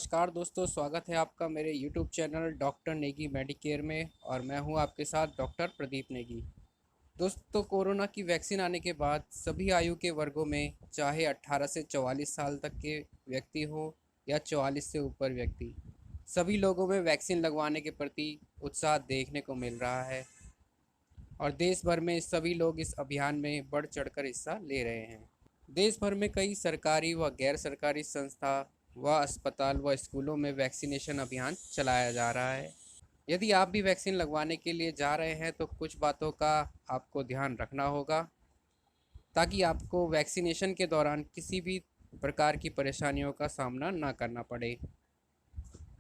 नमस्कार दोस्तों, स्वागत है आपका मेरे YouTube channel doctor Negi Medicare में। और मैं हूं आपके साथ डॉक्टर प्रदीप नेगी। दोस्तों, कोरोना की वैक्सीन आने के बाद सभी आयु के वर्गों में, चाहे 18 से 44 साल तक के व्यक्ति हो या 44 से ऊपर व्यक्ति, सभी लोगों में वैक्सीन लगवाने के प्रति उत्साह देखने को मिल रहा है। और देश भर में सभी लोग इस अभियान में बढ़ चढ़कर हिस्सा ले रहे हैं। देश भर में कई सरकारी व गैर सरकारी संस्था व अस्पताल व स्कूलों में वैक्सीनेशन अभियान चलाया जा रहा है। यदि आप भी वैक्सीन लगवाने के लिए जा रहे हैं तो कुछ बातों का आपको ध्यान रखना होगा, ताकि आपको वैक्सीनेशन के दौरान किसी भी प्रकार की परेशानियों का सामना ना करना पड़े।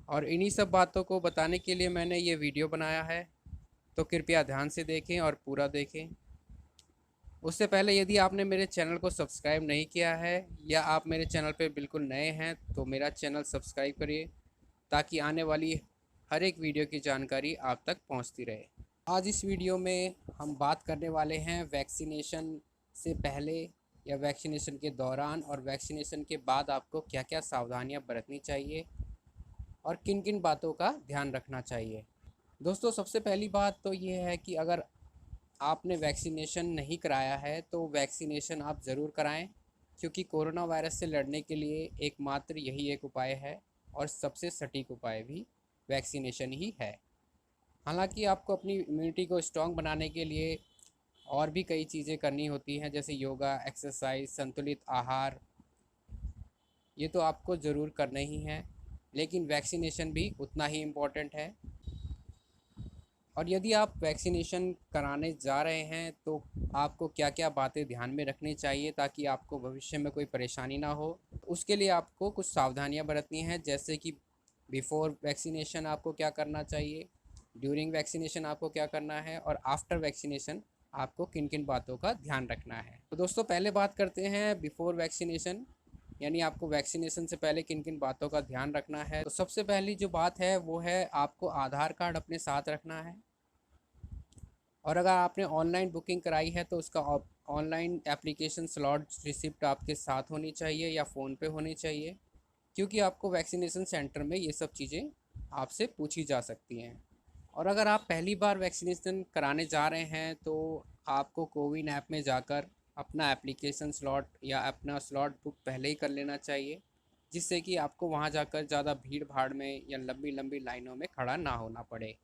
और इन्हीं सब बातों को बताने के लिए मैंने ये वीडियो बनाया है, तो कृपया ध्यान से देखें और पूरा देखें। उससे पहले यदि आपने मेरे चैनल को सब्सक्राइब नहीं किया है या आप मेरे चैनल पर बिल्कुल नए हैं तो मेरा चैनल सब्सक्राइब करिए, ताकि आने वाली हर एक वीडियो की जानकारी आप तक पहुंचती रहे। आज इस वीडियो में हम बात करने वाले हैं वैक्सीनेशन से पहले या वैक्सीनेशन के दौरान और वैक्सीनेशन के बाद आपको क्या क्या सावधानियां बरतनी चाहिए और किन किन बातों का ध्यान रखना चाहिए। दोस्तों, सबसे पहली बात तो ये है कि अगर आपने वैक्सीनेशन नहीं कराया है तो वैक्सीनेशन आप ज़रूर कराएं, क्योंकि कोरोना वायरस से लड़ने के लिए एकमात्र यही एक उपाय है और सबसे सटीक उपाय भी वैक्सीनेशन ही है। हालांकि आपको अपनी इम्यूनिटी को स्ट्रॉन्ग बनाने के लिए और भी कई चीज़ें करनी होती हैं, जैसे योगा, एक्सरसाइज, संतुलित आहार। ये तो आपको ज़रूर करना ही है, लेकिन वैक्सीनेशन भी उतना ही इम्पोर्टेंट है। और यदि आप वैक्सीनेशन कराने जा रहे हैं तो आपको क्या क्या बातें ध्यान में रखनी चाहिए ताकि आपको भविष्य में कोई परेशानी ना हो। उसके लिए आपको कुछ सावधानियां बरतनी हैं, जैसे कि बिफ़ोर वैक्सीनेशन आपको क्या करना चाहिए, ड्यूरिंग वैक्सीनेशन आपको क्या करना है, और आफ्टर वैक्सीनेशन आपको किन किन बातों का ध्यान रखना है। तो दोस्तों, पहले बात करते हैं बिफ़ोर वैक्सीनेशन, यानी आपको वैक्सीनेशन से पहले किन किन बातों का ध्यान रखना है। तो सबसे पहली जो बात है वो है आपको आधार कार्ड अपने साथ रखना है। और अगर आपने ऑनलाइन बुकिंग कराई है तो उसका ऑनलाइन एप्लीकेशन स्लॉट रिसिप्ट आपके साथ होनी चाहिए या फ़ोन पे होनी चाहिए, क्योंकि आपको वैक्सीनेशन सेंटर में ये सब चीज़ें आपसे पूछी जा सकती हैं। और अगर आप पहली बार वैक्सीनेशन कराने जा रहे हैं तो आपको कोविन ऐप में जाकर अपना एप्लीकेशन स्लॉट या अपना स्लॉट बुक पहले ही कर लेना चाहिए, जिससे कि आपको वहाँ जाकर ज़्यादा भीड़ भाड़ में या लंबी लंबी लाइनों में खड़ा ना होना पड़े।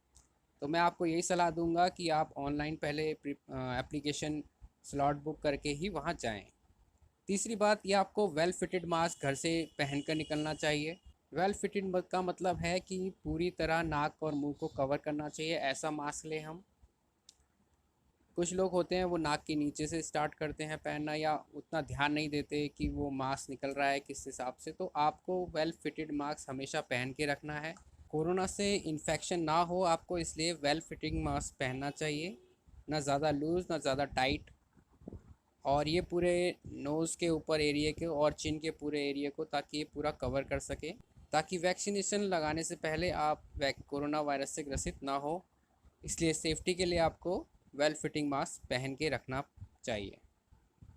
तो मैं आपको यही सलाह दूंगा कि आप ऑनलाइन पहले एप्लीकेशन स्लॉट बुक करके ही वहाँ जाएं। तीसरी बात, ये आपको वेल फिटेड मास्क घर से पहन कर निकलना चाहिए। वेल फिटेड का मतलब है कि पूरी तरह नाक और मुंह को कवर करना चाहिए, ऐसा मास्क लें हम। कुछ लोग होते हैं वो नाक के नीचे से स्टार्ट करते हैं पहनना, या उतना ध्यान नहीं देते कि वो मास्क निकल रहा है किस हिसाब से। तो आपको वेल फिटेड मास्क हमेशा पहन के रखना है। कोरोना से इन्फेक्शन ना हो आपको, इसलिए वेल फिटिंग मास्क पहनना चाहिए, ना ज़्यादा लूज़ ना ज़्यादा टाइट। और ये पूरे नोज़ के ऊपर एरिया के और चिन के पूरे एरिया को, ताकि ये पूरा कवर कर सके, ताकि वैक्सीनेशन लगाने से पहले आप कोरोना वायरस से ग्रसित ना हो। इसलिए सेफ्टी के लिए आपको वेल फिटिंग मास्क पहन के रखना चाहिए।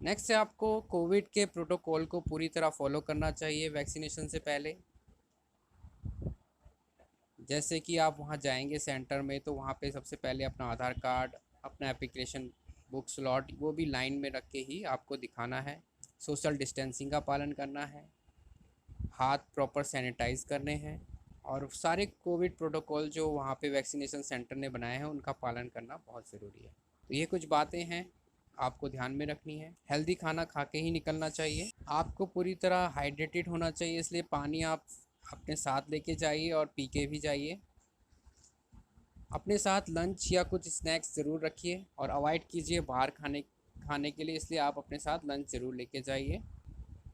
नेक्स्ट है, आपको कोविड के प्रोटोकॉल को पूरी तरह फॉलो करना चाहिए वैक्सीनेशन से पहले। जैसे कि आप वहाँ जाएंगे सेंटर में तो वहाँ पे सबसे पहले अपना आधार कार्ड, अपना एप्लीकेशन बुक स्लॉट, वो भी लाइन में रख के ही आपको दिखाना है। सोशल डिस्टेंसिंग का पालन करना है, हाथ प्रॉपर सैनिटाइज करने हैं, और सारे कोविड प्रोटोकॉल जो वहाँ पे वैक्सीनेशन सेंटर ने बनाए हैं उनका पालन करना बहुत ज़रूरी है। तो ये कुछ बातें हैं आपको ध्यान में रखनी है। हेल्दी खाना खा के ही निकलना चाहिए। आपको पूरी तरह हाइड्रेटेड होना चाहिए, इसलिए पानी आप अपने साथ लेके जाइए और पी के भी जाइए। अपने साथ लंच या कुछ स्नैक्स ज़रूर रखिए और अवॉइड कीजिए बाहर खाने के लिए, इसलिए आप अपने साथ लंच ज़रूर लेके जाइए,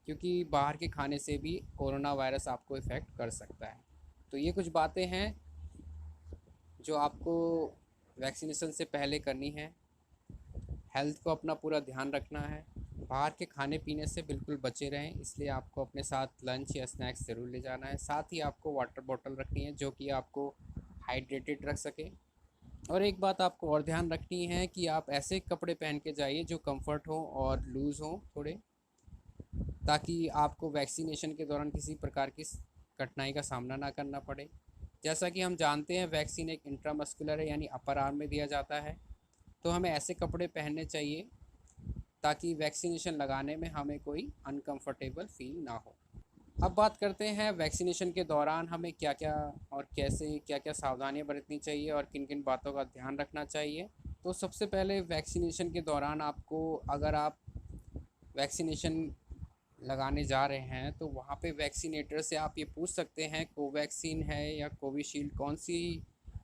क्योंकि बाहर के खाने से भी कोरोना वायरस आपको इफ़ेक्ट कर सकता है। तो ये कुछ बातें हैं जो आपको वैक्सीनेशन से पहले करनी है। हेल्थ को अपना पूरा ध्यान रखना है। बाहर के खाने पीने से बिल्कुल बचे रहें, इसलिए आपको अपने साथ लंच या स्नैक्स ज़रूर ले जाना है। साथ ही आपको वाटर बॉटल रखनी है जो कि आपको हाइड्रेटेड रख सके। और एक बात आपको और ध्यान रखनी है कि आप ऐसे कपड़े पहन के जाइए जो कंफर्ट हो और लूज़ हो थोड़े, ताकि आपको वैक्सीनेशन के दौरान किसी प्रकार की कठिनाई का सामना ना करना पड़े। जैसा कि हम जानते हैं वैक्सीन एक इंट्रामस्कुलर है, यानी अपर आर्म में दिया जाता है, तो हमें ऐसे कपड़े पहनने चाहिए ताकि वैक्सीनेशन लगाने में हमें कोई अनकंफर्टेबल फील ना हो। अब बात करते हैं वैक्सीनेशन के दौरान हमें क्या क्या और कैसे क्या क्या सावधानियां बरतनी चाहिए और किन किन बातों का ध्यान रखना चाहिए। तो सबसे पहले वैक्सीनेशन के दौरान आपको, अगर आप वैक्सीनेशन लगाने जा रहे हैं तो वहाँ पे वैक्सीनेटर से आप ये पूछ सकते हैं कोवैक्सीन है या कोविशील्ड, कौन सी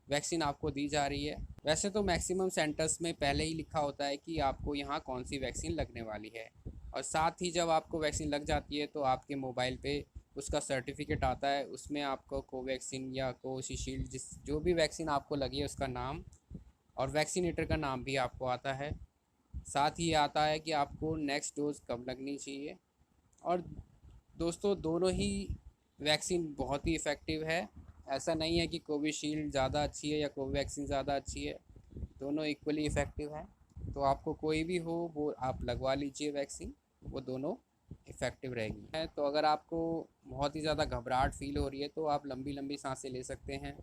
वैक्सीन आपको दी जा रही है। वैसे तो मैक्सिमम सेंटर्स में पहले ही लिखा होता है कि आपको यहाँ कौन सी वैक्सीन लगने वाली है, और साथ ही जब आपको वैक्सीन लग जाती है तो आपके मोबाइल पे उसका सर्टिफिकेट आता है, उसमें आपको कोवैक्सीन या कोविशील्ड जिस जो भी वैक्सीन आपको लगी है उसका नाम और वैक्सीनेटर का नाम भी आपको आता है। साथ ही आता है कि आपको नेक्स्ट डोज कब लगनी चाहिए। और दोस्तों दोनों ही वैक्सीन बहुत ही इफ़ेक्टिव है, ऐसा नहीं है कि कोविशील्ड ज़्यादा अच्छी है या कोवैक्सीन ज़्यादा अच्छी है, दोनों इक्वली इफ़ेक्टिव है। तो आपको कोई भी हो वो आप लगवा लीजिए वैक्सीन, वो दोनों इफ़ेक्टिव रहेगी। है तो अगर आपको बहुत ही ज़्यादा घबराहट फील हो रही है तो आप लंबी लंबी सांसें ले सकते हैं।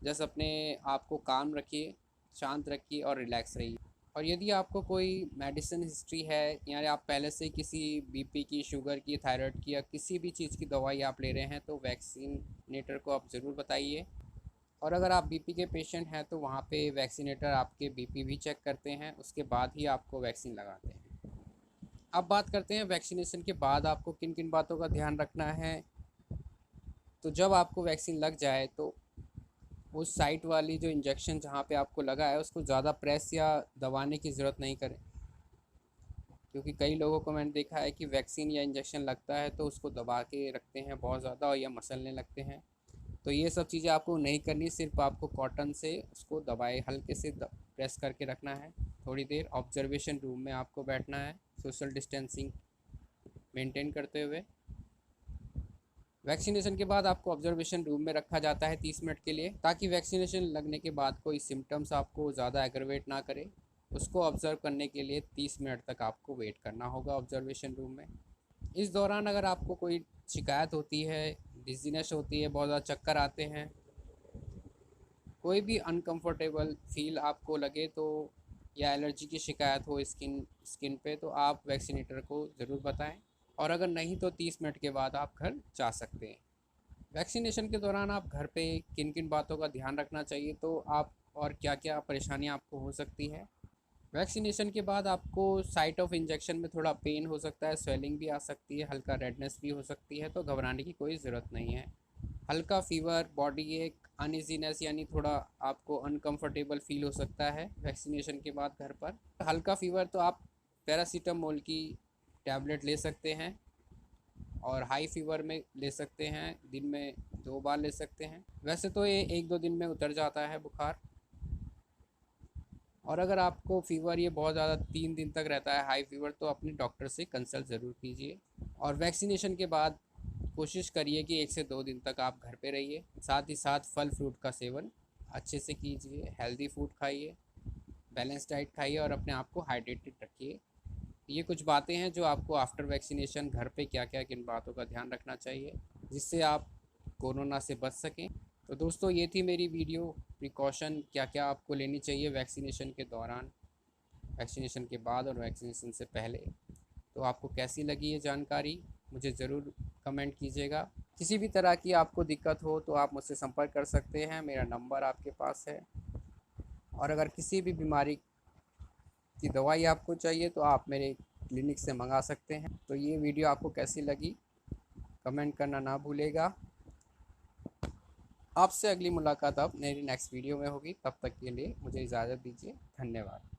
जस्ट अपने आप को काम रखिए, शांत रखिए और रिलैक्स रहिए। और यदि आपको कोई मेडिसिन हिस्ट्री है या आप पहले से किसी बीपी की, शुगर की, थायराइड की या किसी भी चीज़ की दवाई आप ले रहे हैं तो वैक्सीनेटर को आप ज़रूर बताइए। और अगर आप बीपी के पेशेंट हैं तो वहाँ पे वैक्सीनेटर आपके बीपी भी चेक करते हैं, उसके बाद ही आपको वैक्सीन लगाते हैं। अब बात करते हैं वैक्सीनेशन के बाद आपको किन किन बातों का ध्यान रखना है। तो जब आपको वैक्सीन लग जाए तो उस साइट वाली जो इंजेक्शन जहाँ पे आपको लगा है उसको ज़्यादा प्रेस या दबाने की ज़रूरत नहीं करें, क्योंकि कई लोगों को मैंने देखा है कि वैक्सीन या इंजेक्शन लगता है तो उसको दबा के रखते हैं बहुत ज़्यादा और या मसलने लगते हैं। तो ये सब चीज़ें आपको नहीं करनी, सिर्फ आपको कॉटन से उसको दबाए हल्के से प्रेस करके रखना है। थोड़ी देर ऑब्जर्वेशन रूम में आपको बैठना है, सोशल डिस्टेंसिंग मेंटेन करते हुए। वैक्सीनेशन के बाद आपको ऑब्जर्वेशन रूम में रखा जाता है 30 मिनट के लिए, ताकि वैक्सीनेशन लगने के बाद कोई सिम्टम्स आपको ज़्यादा एग्रवेट ना करे। उसको ऑब्ज़र्व करने के लिए 30 मिनट तक आपको वेट करना होगा ऑब्जर्वेशन रूम में। इस दौरान अगर आपको कोई शिकायत होती है, डिजीनेस होती है, बहुत ज़्यादा चक्कर आते हैं, कोई भी अनकंफर्टेबल फील आपको लगे तो, या एलर्जी की शिकायत हो स्किन पे, तो आप वैक्सीनेटर को ज़रूर बताएं। और अगर नहीं तो 30 मिनट के बाद आप घर जा सकते हैं। वैक्सीनेशन के दौरान आप घर पे किन किन बातों का ध्यान रखना चाहिए, तो आप और क्या क्या परेशानियाँ आपको हो सकती है। वैक्सीनेशन के बाद आपको साइट ऑफ इंजेक्शन में थोड़ा पेन हो सकता है, स्वेलिंग भी आ सकती है, हल्का रेडनेस भी हो सकती है, तो घबराने की कोई ज़रूरत नहीं है। हल्का फीवर, बॉडी एक, अनइजीनेस यानी थोड़ा आपको अनकंफर्टेबल फील हो सकता है वैक्सीनेशन के बाद घर पर। हल्का फीवर तो आप पैरासीटामोल की टैबलेट ले सकते हैं, और हाई फीवर में ले सकते हैं, दिन में 2 बार ले सकते हैं। वैसे तो ये 1-2 दिन में उतर जाता है बुखार। और अगर आपको फ़ीवर ये बहुत ज़्यादा 3 दिन तक रहता है हाई फीवर, तो अपने डॉक्टर से कंसल्ट ज़रूर कीजिए। और वैक्सीनेशन के बाद कोशिश करिए कि 1 से 2 दिन तक आप घर पे रहिए। साथ ही साथ फल फ्रूट का सेवन अच्छे से कीजिए, हेल्दी फूड खाइए, बैलेंस डाइट खाइए और अपने आप को हाइड्रेटेड रखिए। ये कुछ बातें हैं जो आपको आफ्टर वैक्सीनेशन घर पे क्या क्या किन बातों का ध्यान रखना चाहिए, जिससे आप कोरोना से बच सकें। तो दोस्तों ये थी मेरी वीडियो, प्रिकॉशन क्या क्या आपको लेनी चाहिए वैक्सीनेशन के दौरान, वैक्सीनेशन के बाद और वैक्सीनेशन से पहले। तो आपको कैसी लगी ये जानकारी मुझे ज़रूर कमेंट कीजिएगा। किसी भी तरह की आपको दिक्कत हो तो आप मुझसे संपर्क कर सकते हैं, मेरा नंबर आपके पास है। और अगर किसी भी बीमारी की दवाई आपको चाहिए तो आप मेरे क्लिनिक से मंगा सकते हैं। तो ये वीडियो आपको कैसी लगी कमेंट करना ना भूलेगा। आपसे अगली मुलाकात अब मेरी नेक्स्ट वीडियो में होगी, तब तक के लिए मुझे इजाज़त दीजिए। धन्यवाद।